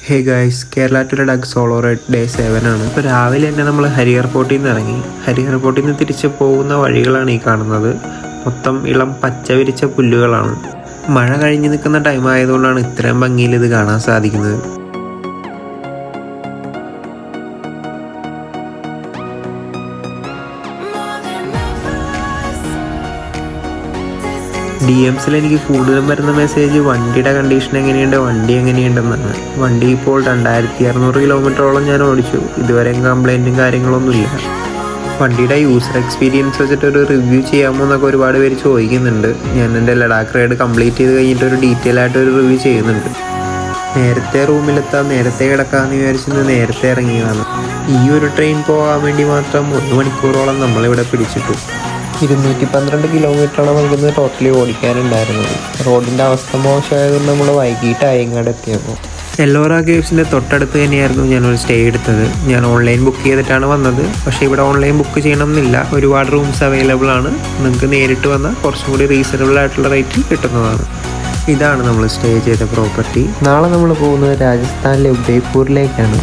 Hey guys, Kerala to Ladakh solo ride day 7 ആണ്. ഇപ്പോൾ രാവിലെ തന്നെ നമ്മൾ ഹരിഹർ ഫോർട്ടിൽ നിന്ന് ഇറങ്ങി. ഹരിഹർ ഫോർട്ടിൽ നിന്ന് തിരിച്ച് പോകുന്ന വഴികളാണ് ഈ കാണുന്നത്. മൊത്തം ഇളം പച്ച വിരിച്ച പുല്ലുകളാണ്. മഴ കഴിഞ്ഞ് നിൽക്കുന്ന ടൈം ആയതുകൊണ്ടാണ് ഇത്രയും ഭംഗിയിൽ ഇത് കാണാൻ സാധിക്കുന്നത്. DMസിൽ എനിക്ക് കൂടുതലും വരുന്ന മെസ്സേജ് വണ്ടിയുടെ കണ്ടീഷൻ എങ്ങനെയുണ്ട്, വണ്ടി എങ്ങനെയുണ്ടെന്നാണ്. വണ്ടി ഇപ്പോൾ 2600 കിലോമീറ്ററോളം ഞാൻ ഓടിച്ചു. ഇതുവരെ കംപ്ലൈൻറ്റും കാര്യങ്ങളൊന്നുമില്ല. വണ്ടിയുടെ യൂസർ എക്സ്പീരിയൻസ് വെച്ചിട്ടൊരു റിവ്യൂ ചെയ്യാമോ എന്നൊക്കെ ഒരുപാട് പേര് ചോദിക്കുന്നുണ്ട്. ഞാൻ എൻ്റെ ലഡാക്ക് റൈഡ് കംപ്ലീറ്റ് ചെയ്ത് കഴിഞ്ഞിട്ടൊരു ഡീറ്റെയിൽ ആയിട്ടൊരു റിവ്യൂ ചെയ്യുന്നുണ്ട്. നേരത്തെ റൂമിലെത്താം, നേരത്തെ കിടക്കാമെന്ന് വിചാരിച്ചിട്ട് നേരത്തെ ഇറങ്ങിയതാണ്. ഈ ഒരു ട്രെയിൻ പോകാൻ വേണ്ടി മാത്രം 1 മണിക്കൂറോളം നമ്മളിവിടെ പിടിച്ചിട്ടു. 212 കിലോമീറ്ററാണ് നമുക്കിന്ന് ടോട്ടലി ഓടിക്കാനുണ്ടായിരുന്നത്. റോഡിൻ്റെ അവസ്ഥ മോശമായതുകൊണ്ട് നമ്മൾ വൈകിട്ട് ഇങ്ങോട്ട് എത്തിയപ്പോൾ എല്ലോറ കേവ്സിൻ്റെ തൊട്ടടുത്ത് തന്നെയായിരുന്നു ഞാനൊരു സ്റ്റേ എടുത്തത്. ഞാൻ ഓൺലൈൻ ബുക്ക് ചെയ്തിട്ടാണ് വന്നത്. പക്ഷേ ഇവിടെ ഓൺലൈൻ ബുക്ക് ചെയ്യണം എന്നില്ല, ഒരുപാട് റൂംസ് അവൈലബിൾ ആണ്. നിങ്ങൾക്ക് നേരിട്ട് വന്നാൽ കുറച്ചും കൂടി റീസണബിൾ ആയിട്ടുള്ള റേറ്റിൽ കിട്ടുന്നതാണ്. ഇതാണ് നമ്മൾ സ്റ്റേ ചെയ്ത പ്രോപ്പർട്ടി. നാളെ നമ്മൾ പോകുന്നത് രാജസ്ഥാനിലെ ഉദയ്പൂരിലേക്കാണ്.